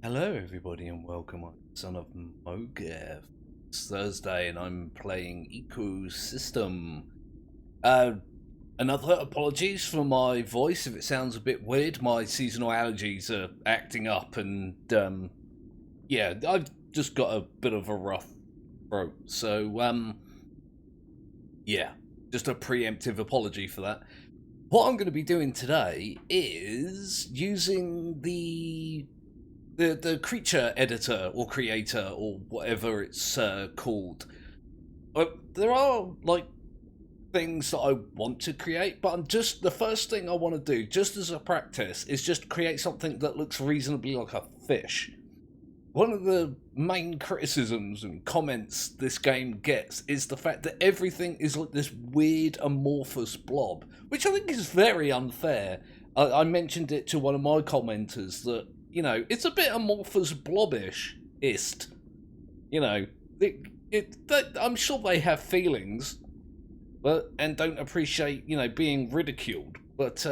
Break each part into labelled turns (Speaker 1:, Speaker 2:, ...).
Speaker 1: Hello everybody and welcome on SonOfMowgef. It's Thursday and I'm playing Ecosystem. Another apologies for my voice if it sounds a bit weird. My seasonal allergies are acting up and yeah, I've just got a bit of a rough throat. So yeah, just a preemptive apology for that. What I'm going to be doing today is using the creature editor or creator or whatever it's called. There are like things that I want to create, but the first thing I want to do, just as a practice, is just create something that looks reasonably like a fish. One of the main criticisms and comments this game gets is the fact that everything is like this weird amorphous blob, which I think is very unfair. I mentioned it to one of my commenters that, you know, it's a bit amorphous blobbish-ist. You know, I'm sure they have feelings, and don't appreciate, you know, being ridiculed. But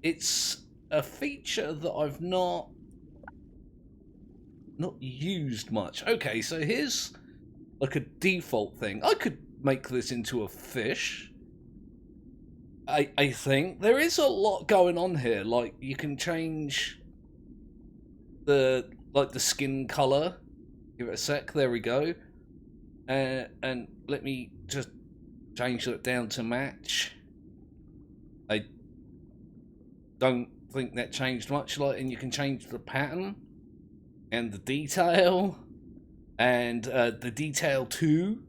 Speaker 1: it's a feature that I've not used much. Okay, so here's like a default thing. I could make this into a fish. I think there is a lot going on here. Like, you can change the skin color. Give it a sec. There we go. And let me just change that down to match. I don't think that changed much. Like, and you can change the pattern and the detail and the detail too.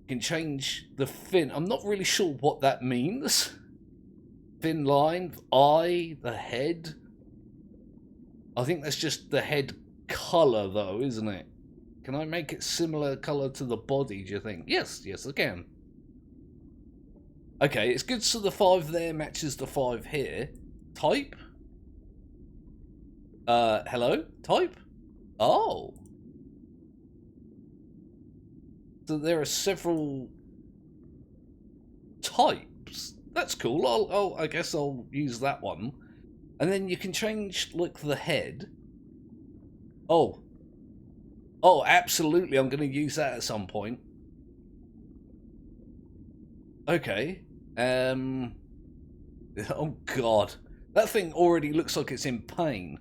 Speaker 1: You can change the fin. I'm not really sure what that means. Fin line, eye, the head. I think that's just the head color though, isn't it? Can I make it similar color to the body, do you think? Yes, I can. Okay, it's good, so the 5 there matches the 5 here. Type? Hello? Type? Oh. So there are several types. That's cool. I guess I'll use that one. And then you can change, like, the head. Oh, absolutely. I'm going to use that at some point. Okay. Oh, God. That thing already looks like it's in pain.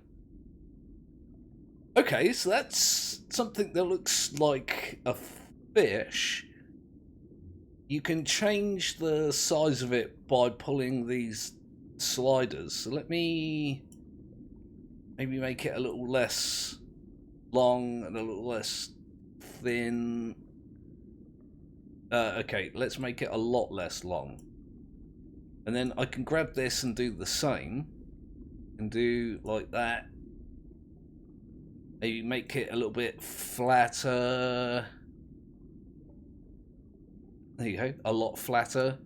Speaker 1: Okay, so that's something that looks like a fish. You can change the size of it by pulling these sliders. So let me maybe make it a little less long and a little less thin. Okay, let's make it a lot less long. And then I can grab this and do the same. And do like that. Maybe make it a little bit flatter. There you go, a lot flatter.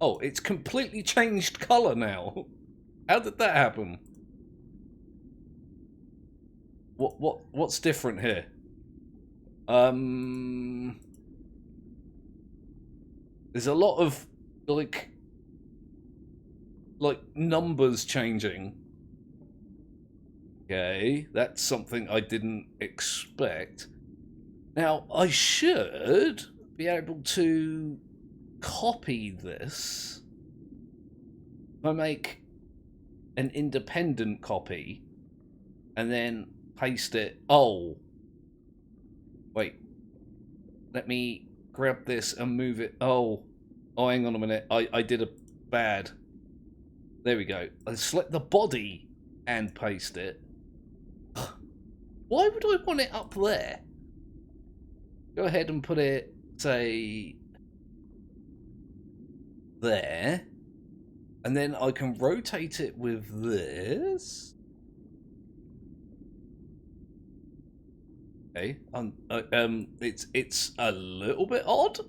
Speaker 1: Oh, it's completely changed colour now. How did that happen? What's different here? There's a lot of like numbers changing. Okay, that's something I didn't expect. Now, I should be able to copy this. If I make an independent copy and then paste it. Oh, wait. Let me grab this and move it. Oh, hang on a minute. I did a bad. There we go. I select the body and paste it. Why would I want it up there? Go ahead and put it, say, there. And then I can rotate it with this. Okay. It's a little bit odd.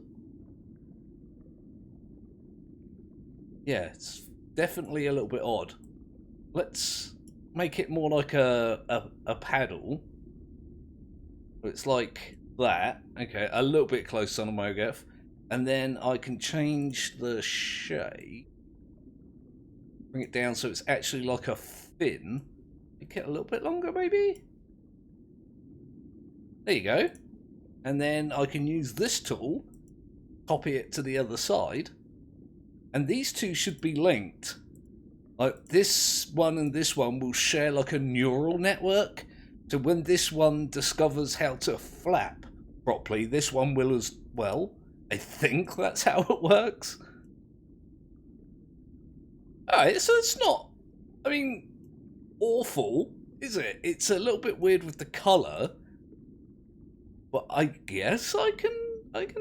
Speaker 1: Yeah, it's definitely a little bit odd. Let's make it more like a paddle. It's like that. Okay, a little bit close on a SonOfMowgef. And then I can change the shape. Bring it down so it's actually like a fin. Make it a little bit longer, maybe? There you go. And then I can use this tool, copy it to the other side, and these two should be linked. Like this one and this one will share like a neural network. So when this one discovers how to flap properly, this one will as well. I think that's how it works. Alright, so it's not, I mean, awful, is it? It's a little bit weird with the colour, but I guess I can live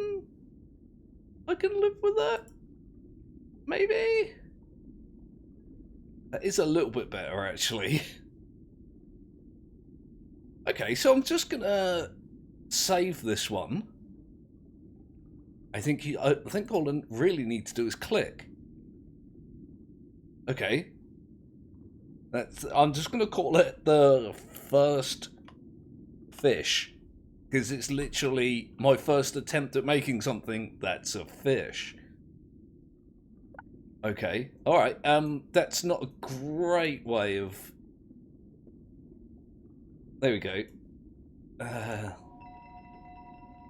Speaker 1: with that. Maybe. That is a little bit better, actually. Okay, so I'm just gonna save this one. I think all I really need to do is click. Okay. I'm just gonna call it the first fish, because it's literally my first attempt at making something that's a fish. Okay, alright, that's not a great way of... There we go.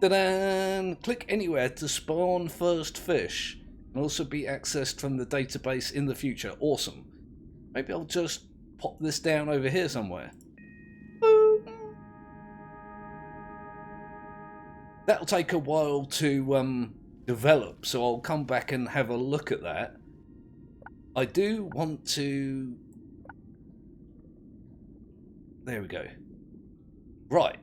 Speaker 1: Ta-da! Click anywhere to spawn first fish. Can also be accessed from the database in the future. Awesome. Maybe I'll just pop this down over here somewhere. Boom. That'll take a while to develop, so I'll come back and have a look at that. I do want to... There we go. Right.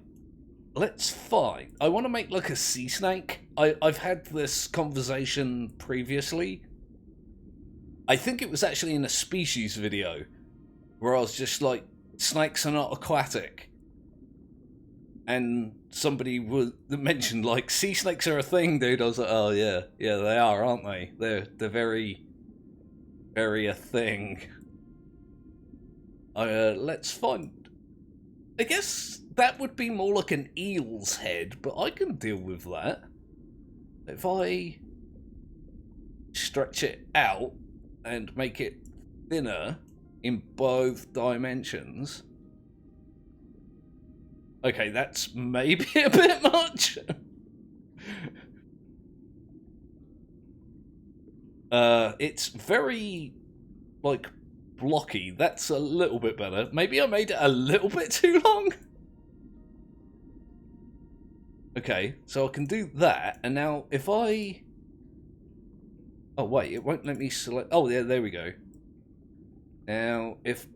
Speaker 1: Let's find... I want to make like a sea snake. I've had this conversation previously. I think it was actually in a species video where I was just like, snakes are not aquatic. And somebody mentioned like, sea snakes are a thing, dude. I was like, oh yeah, yeah, they are, aren't they? They're very a thing. Let's find... I guess that would be more like an eel's head, but I can deal with that. If I stretch it out and make it thinner in both dimensions... Okay, that's maybe a bit much. It's very, like, blocky. That's a little bit better. Maybe I made it a little bit too long. Okay, so I can do that, and now if I... Oh, wait, it won't let me select... Oh, yeah, there we go. Now, if...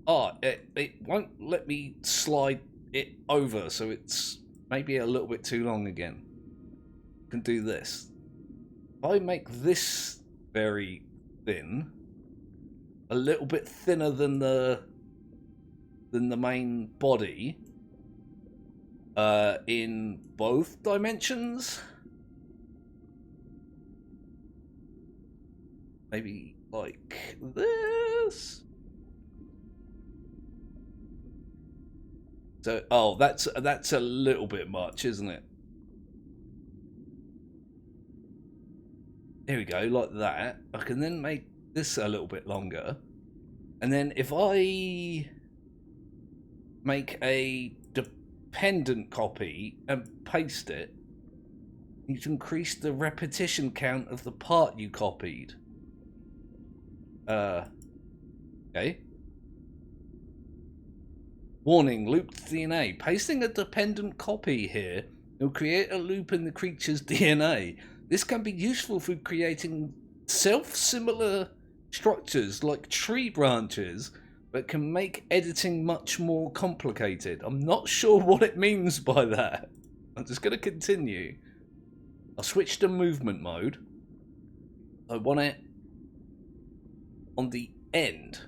Speaker 1: Oh, it won't let me slide it over, so it's maybe a little bit too long again. I can do this. If I make this very thin, a little bit thinner than the main body, in both dimensions, maybe like this. So, oh, that's a little bit much, isn't it? There we go, like that. I can then make this a little bit longer. And then if I make a dependent copy and paste it, you can increase the repetition count of the part you copied. Okay. Warning, looped DNA. Pasting a dependent copy here will create a loop in the creature's DNA. This can be useful for creating self-similar structures like tree branches, but can make editing much more complicated. I'm not sure what it means by that. I'm just going to continue. I'll switch to movement mode. I want it on the end.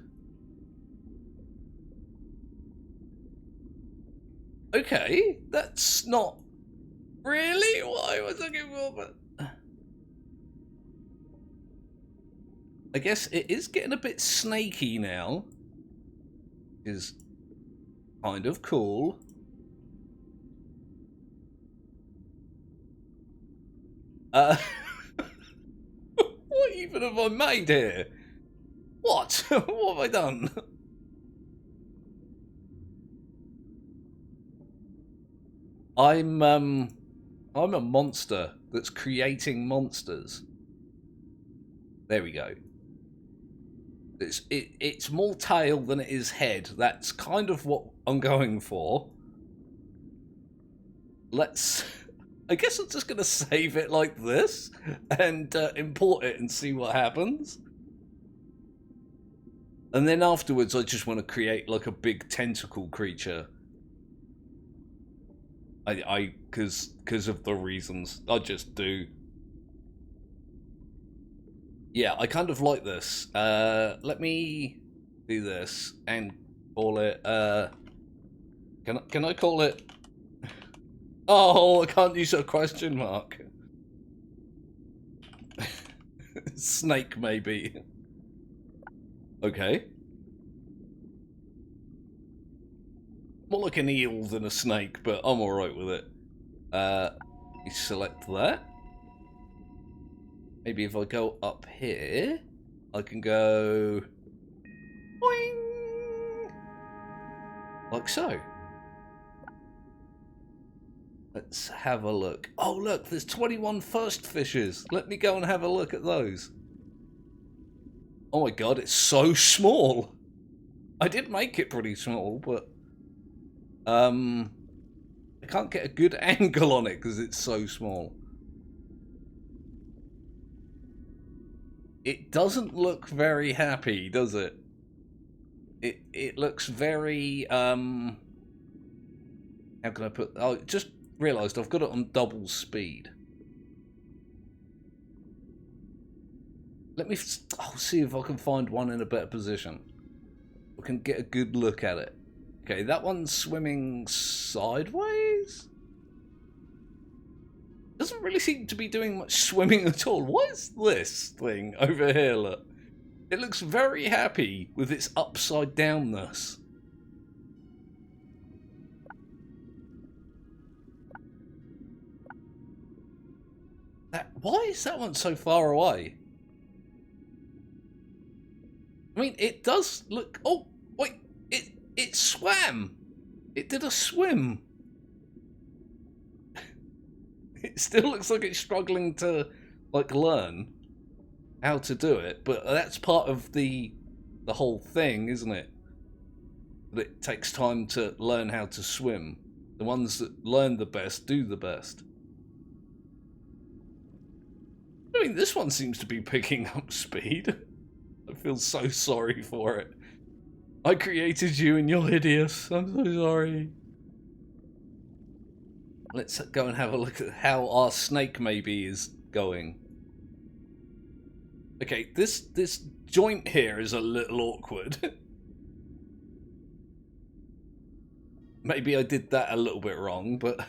Speaker 1: Okay, that's not really what I was looking for, but... I guess it is getting a bit snaky now. Is kind of cool. What even have I made here? What? What have I done? I'm a monster that's creating monsters. There we go. It's more tail than it is head. That's kind of what I'm going for. I guess I'm just gonna save it like this and import it and see what happens. And then afterwards, I just want to create like a big tentacle creature. Because of the reasons I just do. Yeah, I kind of like this. Let me do this and call it. Can I call it? Oh, I can't use a question mark. Snake, maybe. Okay. More like an eel than a snake, but I'm alright with it. You select that. Maybe if I go up here, I can go... boing! Like so. Let's have a look. Oh look, there's 21 first fishes. Let me go and have a look at those. Oh my god, it's so small. I did make it pretty small, but... I can't get a good angle on it because it's so small. It doesn't look very happy, does it? It looks very, how can I put... Oh, just realised I've got it on double speed. Let me see if I can find one in a better position. I can get a good look at it. Okay, that one's swimming sideways? Doesn't really seem to be doing much swimming at all. What is this thing over here, look? It looks very happy with its upside downness. Why is that one so far away? I mean, it does look... Oh, wait, it swam. It did a swim. It still looks like it's struggling to, like, learn how to do it, but that's part of the whole thing, isn't it? That it takes time to learn how to swim. The ones that learn the best do the best. I mean, this one seems to be picking up speed. I feel so sorry for it. I created you and you're hideous. I'm so sorry. Let's go and have a look at how our snake maybe is going. Okay, this joint here is a little awkward. Maybe I did that a little bit wrong, but...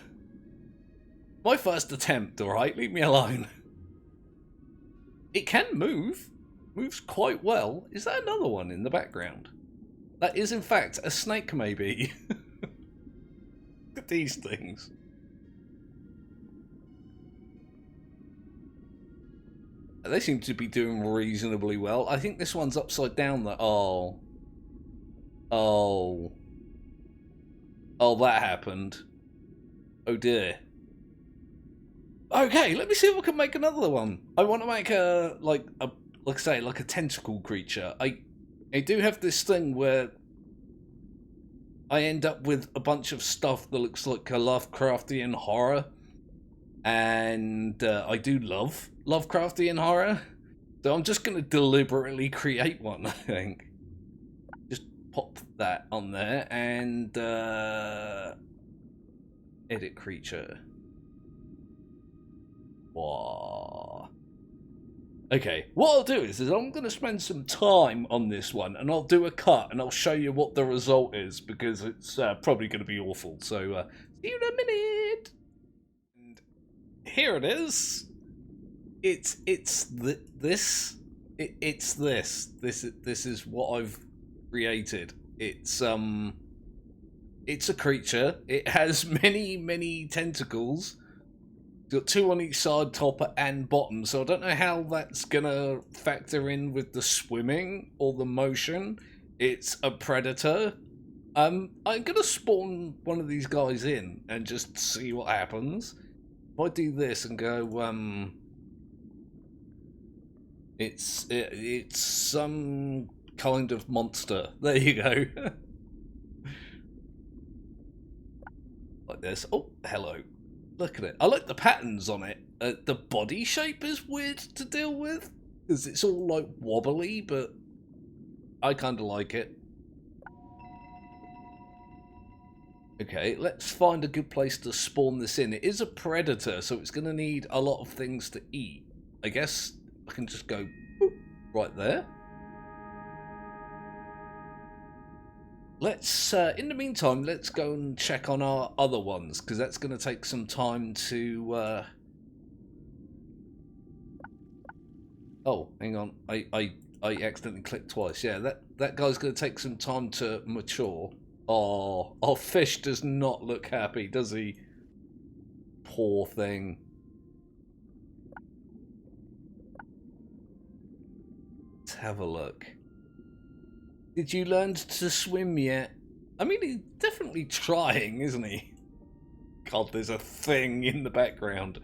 Speaker 1: My first attempt, alright? Leave me alone. It can move. Moves quite well. Is that another one in the background? That is, in fact, a snake, maybe. Look at these things. They seem to be doing reasonably well. I think this one's upside down, though. Oh. Oh. Oh, that happened. Oh, dear. Okay, let me see if I can make another one. I want to make like I say, like a tentacle creature. I do have this thing where I end up with a bunch of stuff that looks like a Lovecraftian horror. And I do love Lovecraftian horror. So I'm just going to deliberately create one, I think. Just pop that on there and edit creature. Wow. Okay, what I'll do is I'm going to spend some time on this one, and I'll do a cut, and I'll show you what the result is, because it's probably going to be awful. So, see you in a minute. And here it is. It's this. This is what I've created. It's a creature. It has many tentacles. Got two on each side, top and bottom, so I don't know how that's gonna factor in with the swimming or the motion. It's a predator. I'm gonna spawn one of these guys in and just see what happens. If I do this and go, it's some kind of monster. There you go. Like this. Oh, hello. Look at it. I like the patterns on it. The body shape is weird to deal with because it's all like wobbly, but I kind of like it. Okay, let's find a good place to spawn this in. It is a predator, so it's going to need a lot of things to eat. I guess I can just go boop, right there. Let's, in the meantime, let's go and check on our other ones, because that's going to take some time to, Oh, hang on. I accidentally clicked twice. Yeah, that guy's going to take some time to mature. Oh, our fish does not look happy, does he? Poor thing. Let's have a look. Did you learn to swim yet? I mean, he's definitely trying, isn't he? God, there's a thing in the background.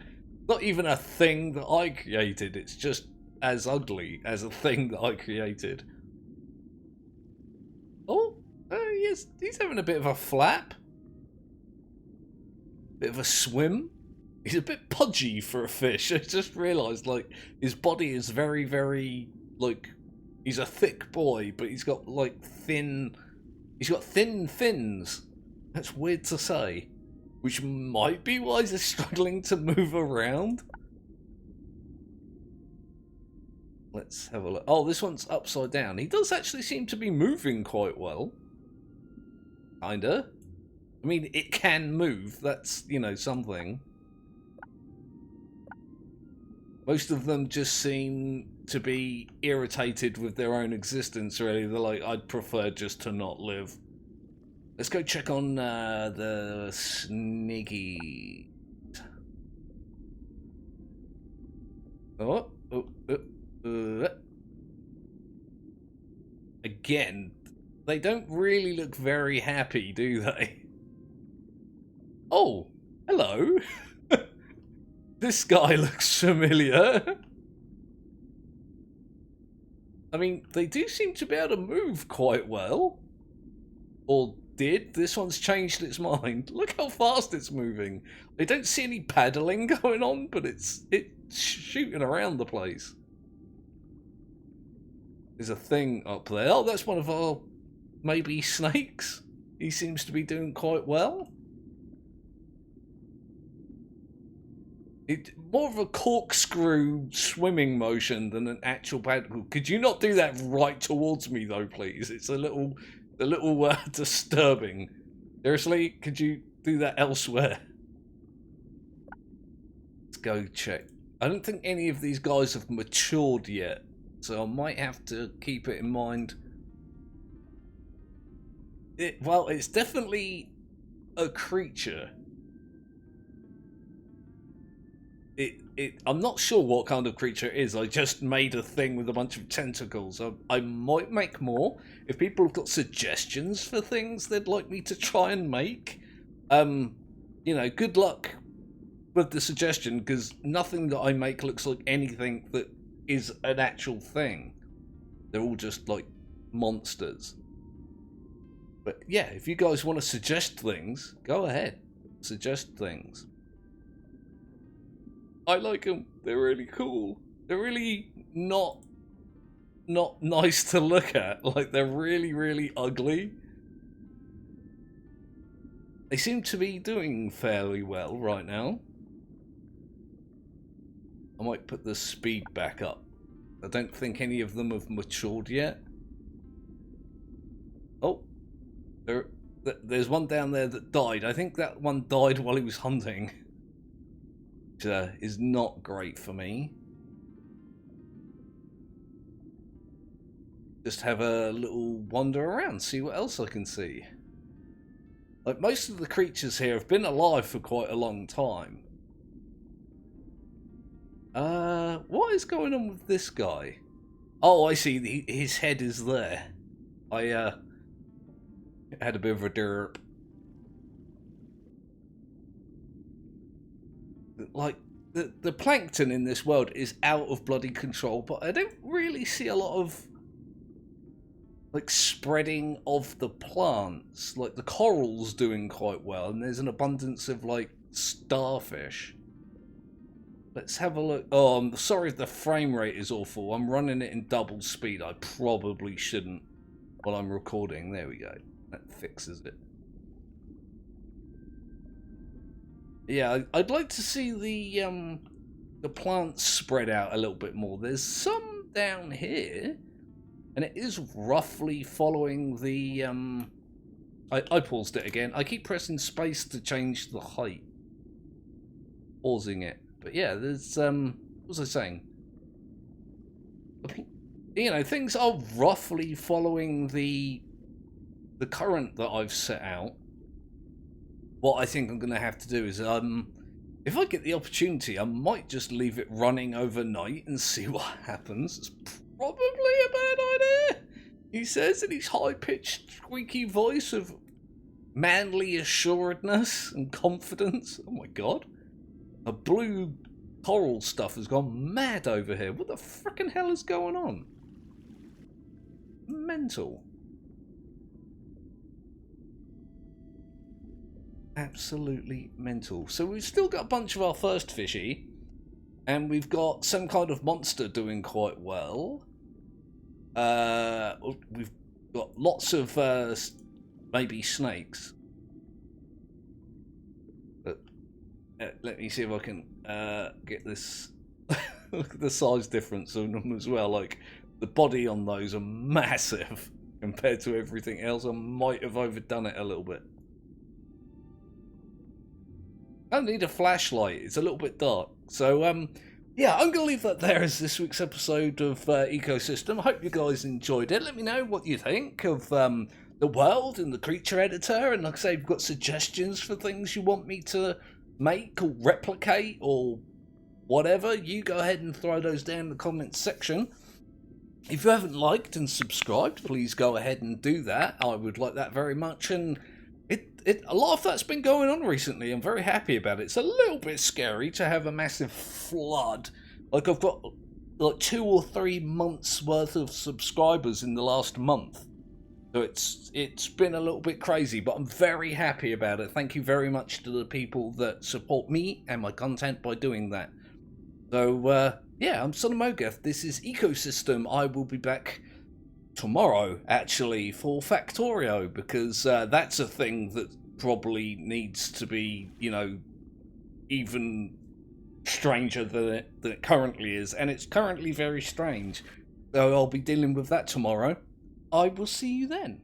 Speaker 1: Not even a thing that I created. It's just as ugly as a thing that I created. Oh, yes, he's having a bit of a flap. Bit of a swim. He's a bit pudgy for a fish. I just realised, like, his body is very, very, like, he's a thick boy, but he's got, like, thin... He's got thin fins. That's weird to say. Which might be why he's struggling to move around. Let's have a look. Oh, this one's upside down. He does actually seem to be moving quite well. Kinda. I mean, it can move. That's, you know, something. Most of them just seem to be irritated with their own existence, really. They're like, I'd prefer just to not live. Let's go check on the Sniggy. Again, they don't really look very happy, do they? Oh, hello. This guy looks familiar. I mean, they do seem to be able to move quite well. Or did. This one's changed its mind. Look how fast it's moving. I don't see any paddling going on, but it's shooting around the place. There's a thing up there. Oh, that's one of our maybe snakes. He seems to be doing quite well. More of a corkscrew swimming motion than an actual paddle. Could you not do that right towards me though, please? It's a little disturbing. Seriously, could you do that elsewhere? Let's go check. I don't think any of these guys have matured yet, so I might have to keep it in mind. Well, it's definitely a creature. I'm not sure what kind of creature it is. I just made a thing with a bunch of tentacles. I might make more. If people have got suggestions for things they'd like me to try and make, you know, good luck with the suggestion, because nothing that I make looks like anything that is an actual thing. They're all just like monsters. But yeah, if you guys want to suggest things, go ahead. Suggest things. I like them. They're really cool. They're really not nice to look at. Like, they're really, really ugly. They seem to be doing fairly well right now. I might put the speed back up. I don't think any of them have matured yet. Oh, there's one down there that died. I think that one died while he was hunting. Which is not great for me. Just have a little wander around, see what else I can see. Like, most of the creatures here have been alive for quite a long time. What is going on with this guy? Oh, I see. His head is there. Had a bit of a derp. Like, the plankton in this world is out of bloody control, but I don't really see a lot of, like, spreading of the plants. Like, the coral's doing quite well, and there's an abundance of, like, starfish. Let's have a look. Oh, I'm sorry if the frame rate is awful. I'm running it in double speed. I probably shouldn't while I'm recording. There we go. That fixes it. Yeah, I'd like to see the plants spread out a little bit more. There's some down here, and it is roughly following the I paused it again. I keep pressing space to change the height. Pausing it. But yeah, there's what was I saying? You know, things are roughly following the current that I've set out. What I think I'm going to have to do is, if I get the opportunity, I might just leave it running overnight and see what happens. It's probably a bad idea, he says in his high-pitched, squeaky voice of manly assuredness and confidence. Oh my god. A blue coral stuff has gone mad over here. What the frickin' hell is going on? Mental. Absolutely mental. So we've still got a bunch of our first fishy, and we've got some kind of monster doing quite well. We've got lots of maybe snakes. But let me see if I can get this. Look at the size difference on them as well. Like, the body on those are massive compared to everything else. I might have overdone it a little bit. I don't need a flashlight. It's a little bit dark. So, yeah, I'm going to leave that there as this week's episode of Ecosystem. I hope you guys enjoyed it. Let me know what you think of the world and the creature editor. And like I say, if you've got suggestions for things you want me to make or replicate or whatever, you go ahead and throw those down in the comments section. If you haven't liked and subscribed, please go ahead and do that. I would like that very much. And a lot of that's been going on recently. I'm very happy about it. It's a little bit scary to have a massive flood. Like, I've got like 2 or 3 months worth of subscribers in the last month. So it's been a little bit crazy, but I'm very happy about it. Thank you very much to the people that support me and my content by doing that. So yeah, I'm SonOfMowgef. This is Ecosystem. I will be back tomorrow, actually, for Factorio, because that's a thing that probably needs to be, you know, even stranger than it currently is, and it's currently very strange. So I'll be dealing with that tomorrow. I will see you then.